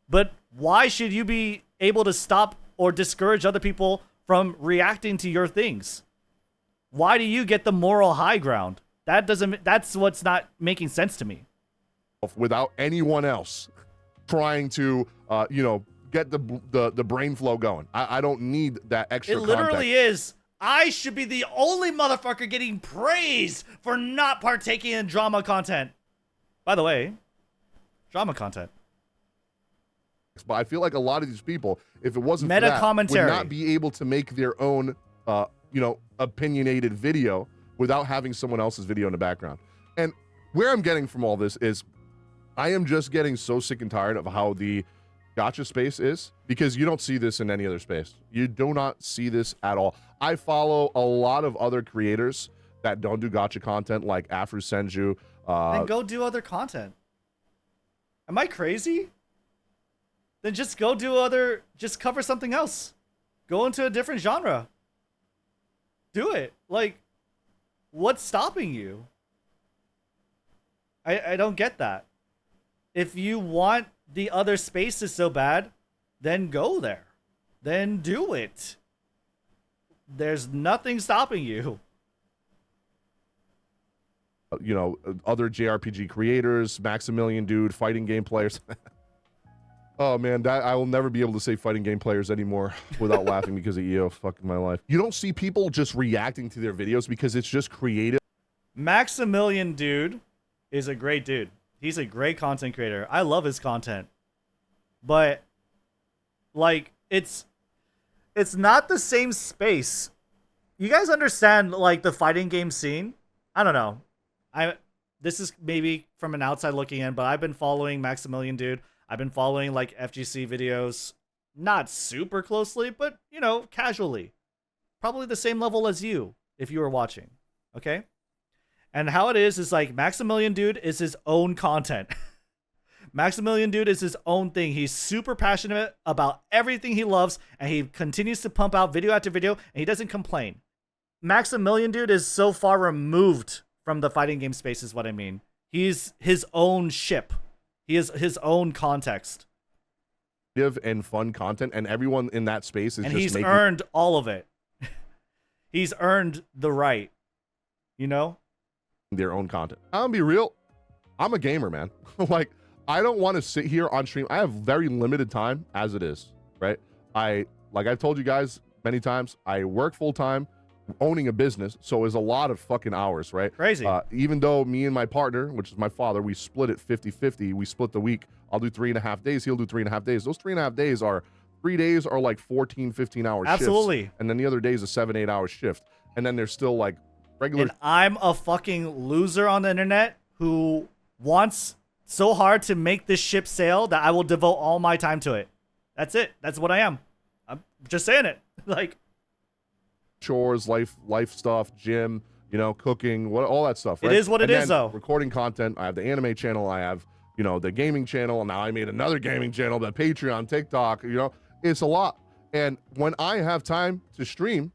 Speaker 2: But why should you be able to stop or discourage other people from reacting to your things? Why do you get the moral high ground? That's what's not making sense to me.
Speaker 1: Without anyone else trying to, get the brain flow going. I don't need that extra
Speaker 2: It literally is. I should be the only motherfucker getting praised for not partaking in drama content. By the way, drama content.
Speaker 1: But I feel like a lot of these people, if it wasn't
Speaker 2: meta
Speaker 1: for that,
Speaker 2: commentary,
Speaker 1: would not be able to make their own, opinionated video without having someone else's video in the background. And where I'm getting from all this is I am just getting so sick and tired of how the gacha space is, because you don't see this in any other space. You do not see this at all. I follow a lot of other creators that don't do gacha content, like Afro Senju.
Speaker 2: Then go do other content. Am I crazy? Then just go do other, just cover something else. Go into a different genre. Do it. Like, what's stopping you? I don't get that. If you want the other spaces so bad, then go there. Then do it. There's nothing stopping you.
Speaker 1: You know, other JRPG creators, Maximilian Dude, fighting game players. Oh man, I will never be able to say fighting game players anymore without laughing because of EO fucking my life. You don't see people just reacting to their videos because it's just creative.
Speaker 2: Maximilian Dude is a great dude. He's a great content creator. I love his content. But like it's not the same space. You guys understand like the fighting game scene? I don't know. This is maybe from an outside looking in, but I've been following Maximilian Dude. I've been following like FGC videos, not super closely, but you know, casually. Probably the same level as you if you were watching. Okay? And how it is like Maximilian Dude is his own content. Maximilian Dude is his own thing. He's super passionate about everything he loves, and he continues to pump out video after video, and he doesn't complain. Maximilian Dude is so far removed from the fighting game space is what I mean. He's his own ship. He is his own context.
Speaker 1: And fun content, and everyone in that space is
Speaker 2: and
Speaker 1: just
Speaker 2: he's earned all of it. He's earned the right, you know?
Speaker 1: Their own content. I'm gonna be real. I'm a gamer, man. Like, I don't want to sit here on stream. I have very limited time as it is, right? Like I've told you guys many times, I work full time owning a business, so it's a lot of fucking hours, right?
Speaker 2: Crazy.
Speaker 1: Even though me and my partner, which is my father, we split it 50-50. We split the week. I'll do 3.5 days. He'll do 3.5 days. Those 3.5 days are 3 days are like 14, 15 hour shifts.
Speaker 2: Absolutely.
Speaker 1: And then the other day is a 7-8 hour shift. And then there's still like regular.
Speaker 2: And I'm a fucking loser on the internet who wants so hard to make this ship sail that I will devote all my time to it. That's it. That's what I am. I'm just saying it. Like,
Speaker 1: chores, life stuff, gym, you know, cooking, all that stuff, right?
Speaker 2: It is what it is, though.
Speaker 1: Recording content. I have the anime channel. I have, you know, the gaming channel. And now I made another gaming channel, the Patreon, TikTok, you know, it's a lot. And when I have time to stream,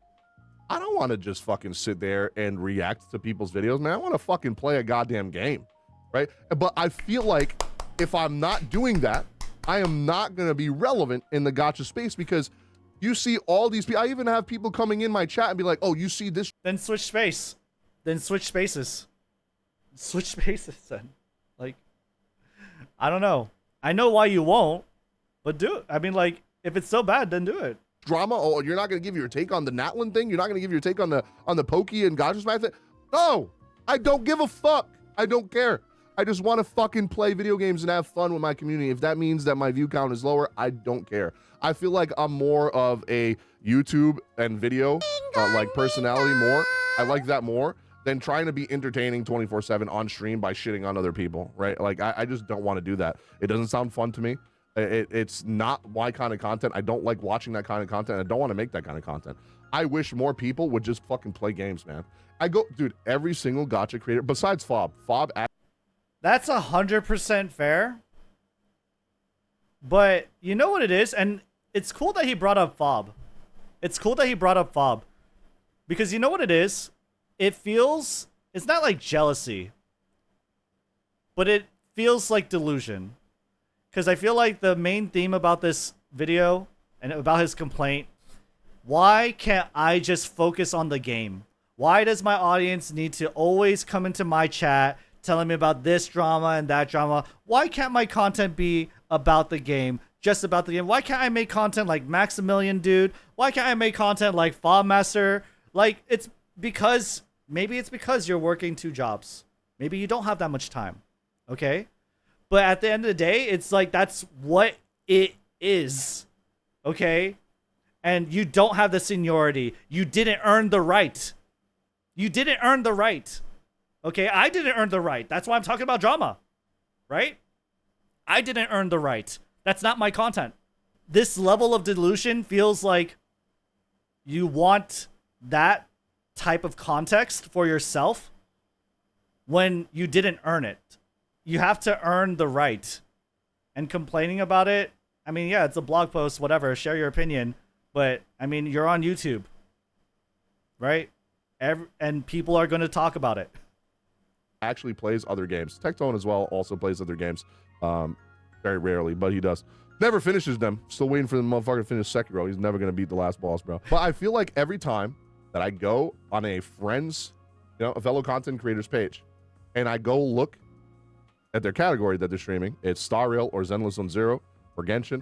Speaker 1: I don't want to just fucking sit there and react to people's videos, man. I want to fucking play a goddamn game, right? But I feel like if I'm not doing that, I am not going to be relevant in the gacha space, because you see all these people. I even have people coming in my chat and be like, oh, you see this?
Speaker 2: Then switch space. Then switch spaces. Switch spaces then. Like, I don't know. I know why you won't, but do it. I mean, like, if it's so bad, then do it.
Speaker 1: Drama. Oh, you're not going to give your take on the Natlin thing? You're not going to give your take on the Pokey and Gacha Smash thing? No, I don't give a fuck. I don't care. I just want to fucking play video games and have fun with my community. If that means that my view count is lower, I don't care. I feel like I'm more of a YouTube and video like personality more. I like that more than trying to be entertaining 24/7 on stream by shitting on other people, right? Like, I just don't want to do that. It doesn't sound fun to me. It's not my kind of content. I don't like watching that kind of content. I don't want to make that kind of content. I wish more people would just fucking play games, man. Dude, every single gacha creator, besides Fob.
Speaker 2: That's 100% fair. But you know what it is? And it's cool that he brought up Fob. It's cool that he brought up Fob. Because you know what it is? It's not like jealousy. But it feels like delusion. Because I feel like the main theme about this video and about his complaint, why can't I just focus on the game? Why does my audience need to always come into my chat telling me about this drama and that drama? Why can't my content be about the game, just about the game? Why can't I make content like Maximilian Dude? Why can't I make content like Fob Master? Like, maybe it's because you're working 2 jobs. Maybe you don't have that much time, okay? But at the end of the day, it's like, that's what it is, okay? And you don't have the seniority. You didn't earn the right. You didn't earn the right. Okay, I didn't earn the right. That's why I'm talking about drama, right? I didn't earn the right. That's not my content. This level of dilution feels like you want that type of context for yourself when you didn't earn it. You have to earn the right. And complaining about it, I mean, yeah, it's a blog post, whatever, share your opinion. But, I mean, you're on YouTube, right? And people are going to talk about it.
Speaker 1: Actually plays other games. Tectone as well also plays other games. Very rarely, but he does. Never finishes them. Still waiting for the motherfucker to finish Sekiro. He's never going to beat the last boss, bro. But I feel like every time that I go on a friend's, a fellow content creator's page, and I go look at their category that they're streaming, it's Star Rail or zzzero or Genshin.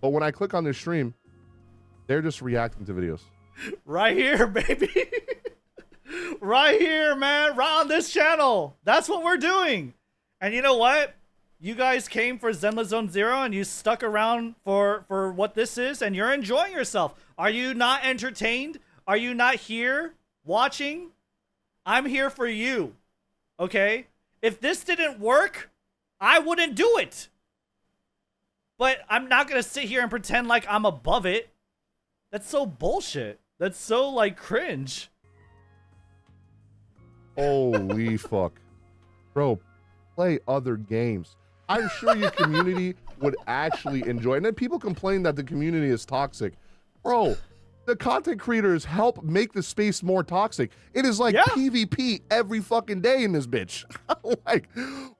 Speaker 1: But when I click on their stream, they're just reacting to videos. Right
Speaker 2: here, baby. Right here, man. Right on this channel. That's what we're doing. And you know what? You guys came for zzzero and you stuck around for what this is, and you're enjoying yourself. Are you not entertained? Are you not here watching? I'm here for you. Okay? If this didn't work, I wouldn't do it. But I'm not going to sit here and pretend like I'm above it. That's so bullshit. That's so, like, cringe.
Speaker 1: Holy fuck. Bro, play other games. I'm sure your community would actually enjoy it. And then people complain that the community is toxic. Bro, the content creators help make the space more toxic. It is like PvP every fucking day in this bitch. Like,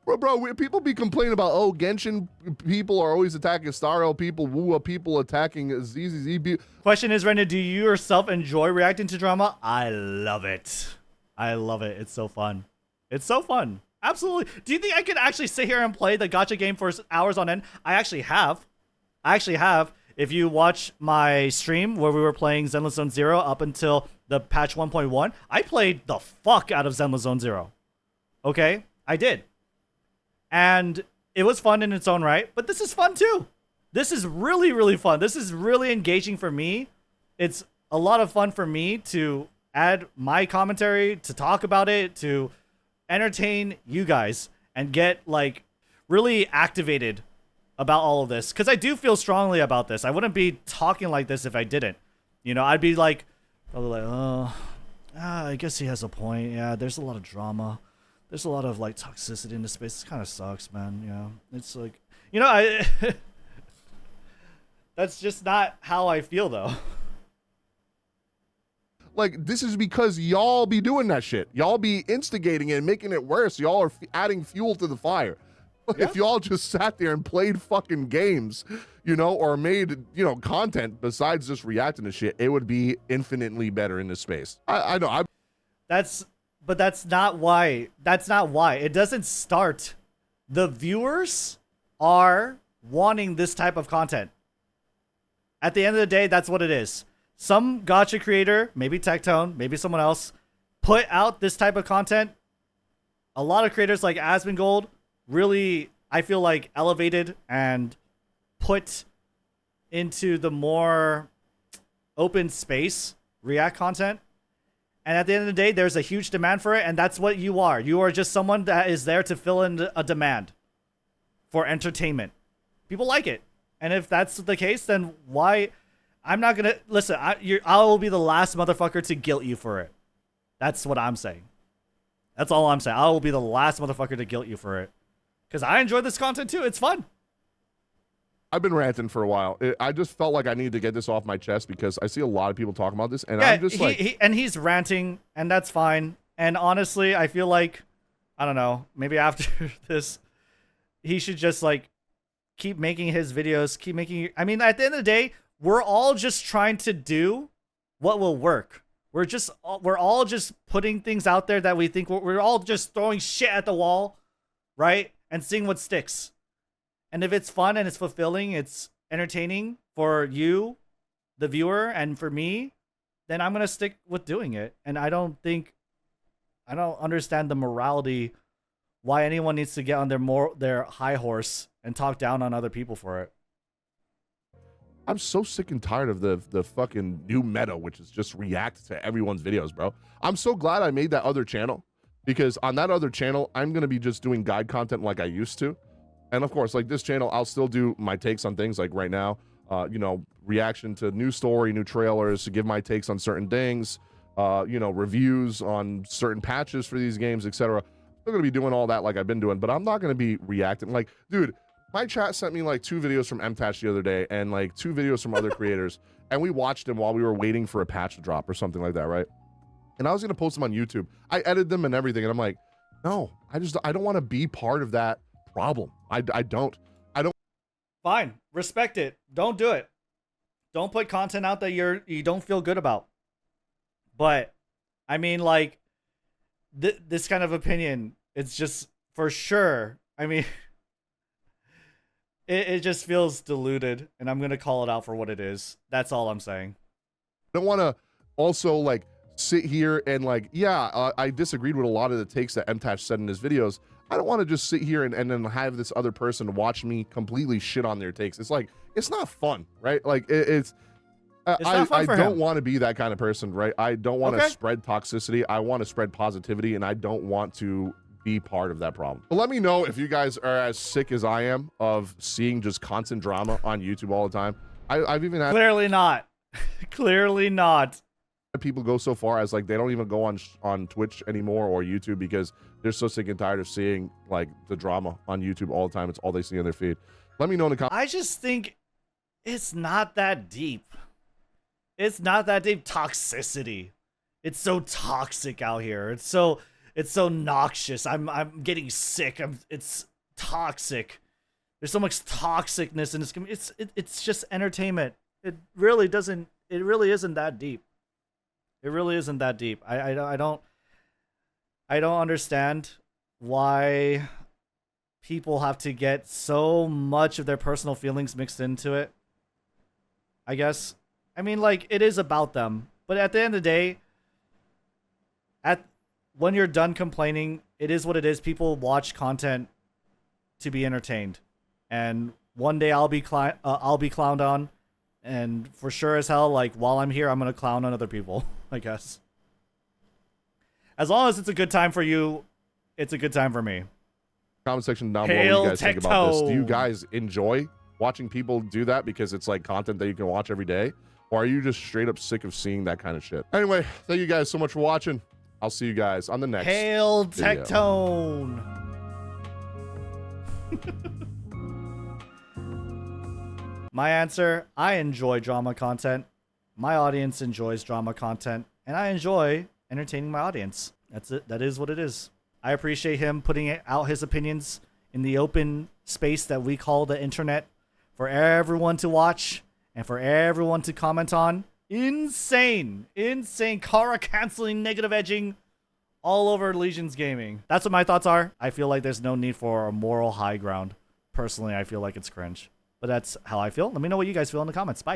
Speaker 1: bro, people be complaining about, oh, Genshin people are always attacking Star Rail people, Wua people attacking ZZZ.
Speaker 2: Question is, Rednu, do you yourself enjoy reacting to drama? I love it. I love it. It's so fun. It's so fun. Absolutely. Do you think I could actually sit here and play the gacha game for hours on end? I actually have. If you watch my stream where we were playing Zenless Zone Zero up until the patch 1.1, I played the fuck out of Zenless Zone Zero. Okay? I did. And it was fun in its own right, but this is fun too. This is really, really fun. This is really engaging for me. It's a lot of fun for me to add my commentary, to talk about it, to entertain you guys, and get, like, really activated about all of this, because I do feel strongly about this. I wouldn't be talking like this if I didn't. I'd be like, oh, I guess he has a point. Yeah, there's a lot of drama. There's a lot of, like, toxicity in this space. It kind of sucks, man. It's like, I that's just not how I feel, though.
Speaker 1: Like, this is because y'all be doing that shit. Y'all be instigating it and making it worse. Y'all are adding fuel to the fire. Yeah. If y'all just sat there and played fucking games, or made, content besides just reacting to shit, it would be infinitely better in this space. I know.
Speaker 2: But that's not why. That's not why. It doesn't start. The viewers are wanting this type of content. At the end of the day, that's what it is. Some gacha creator, maybe Tectone, maybe someone else, put out this type of content. A lot of creators like Asmongold really, I feel like, elevated and put into the more open space React content. And at the end of the day, there's a huge demand for it, and that's what you are. You are just someone that is there to fill in a demand for entertainment. People like it. And if that's the case, then why... I'm not going to... Listen, I will be the last motherfucker to guilt you for it. That's what I'm saying. That's all I'm saying. I will be the last motherfucker to guilt you for it. Because I enjoy this content too. It's fun.
Speaker 1: I've been ranting for a while. I just felt like I needed to get this off my chest because I see a lot of people talking about this. And I'm just
Speaker 2: he's ranting, and that's fine. And honestly, I feel like, I don't know, maybe after this, he should just, like, keep making his videos, keep making... I mean, at the end of the day, we're all just trying to do what will work. We're all just putting things out there that we think we're all just throwing shit at the wall, right? And seeing what sticks. And if it's fun and it's fulfilling, it's entertaining for you, the viewer, and for me, then I'm going to stick with doing it. And I don't understand the morality why anyone needs to get on their high horse and talk down on other people for it.
Speaker 1: I'm so sick and tired of the fucking new meta, which is just react to everyone's videos, bro. I'm so glad I made that other channel because on that other channel, I'm going to be just doing guide content like I used to. And of course, like this channel, I'll still do my takes on things like right now, you know, reaction to new story, new trailers, to give my takes on certain things, you know, reviews on certain patches for these games, etc. Still going to be doing all that like I've been doing, but I'm not going to be reacting. Like, dude, my chat sent me like 2 videos from MTACH the other day and like 2 videos from other creators, and we watched them while we were waiting for a patch to drop or something like that, right? And I was going to post them on YouTube. I edited them and everything, and I'm like, no, I don't want to be part of that problem. I don't.
Speaker 2: Fine, respect it. Don't do it. Don't put content out that you don't feel good about. But I mean, like, this kind of opinion, it's just for sure. I mean, it just feels diluted, and I'm gonna call it out for what it is. That's all I'm saying.
Speaker 1: I don't want to also like sit here and like, yeah, I disagreed with a lot of the takes that MTACH said in his videos. I don't want to just sit here and then have this other person watch me completely shit on their takes. It's like, it's not fun, right? Like it's
Speaker 2: not fun for
Speaker 1: I don't
Speaker 2: him.
Speaker 1: want to be that kind of person, right? I don't want to spread toxicity. I want to spread positivity, and I don't want to be part of that problem. But let me know if you guys are as sick as I am of seeing just constant drama on YouTube all the time. I've even had
Speaker 2: Clearly not. Clearly not.
Speaker 1: people go so far as like they don't even go on Twitch anymore or YouTube because they're so sick and tired of seeing like the drama on YouTube all the time. It's all they see on their feed. Let me know in the comments.
Speaker 2: I just think it's not that deep. It's not that deep. Toxicity. It's so toxic out here. It's so noxious. I'm getting sick. It's toxic. There's so much toxicness in this community. It's just entertainment. It really isn't that deep. It really isn't that deep. I don't understand why people have to get so much of their personal feelings mixed into it. I guess. I mean, like, it is about them. But at the end of the day, when you're done complaining, it is what it is. People watch content to be entertained. And one day I'll be clowned on. And for sure as hell, like, while I'm here, I'm going to clown on other people, I guess. As long as it's a good time for you, it's a good time for me.
Speaker 1: Comment section down below what you guys think about this. Do you guys enjoy watching people do that because it's like content that you can watch every day? Or are you just straight up sick of seeing that kind of shit? Anyway, thank you guys so much for watching. I'll see you guys on the next
Speaker 2: Hail
Speaker 1: video.
Speaker 2: Tectone! My answer, I enjoy drama content. My audience enjoys drama content. And I enjoy entertaining my audience. That's it. That is what it is. I appreciate him putting out his opinions in the open space that we call the internet for everyone to watch and for everyone to comment on. Insane. Insane. Kara canceling, negative edging all over Legion's gaming. That's what my thoughts are. I feel like there's no need for a moral high ground. Personally, I feel like it's cringe. But that's how I feel. Let me know what you guys feel in the comments. Bye.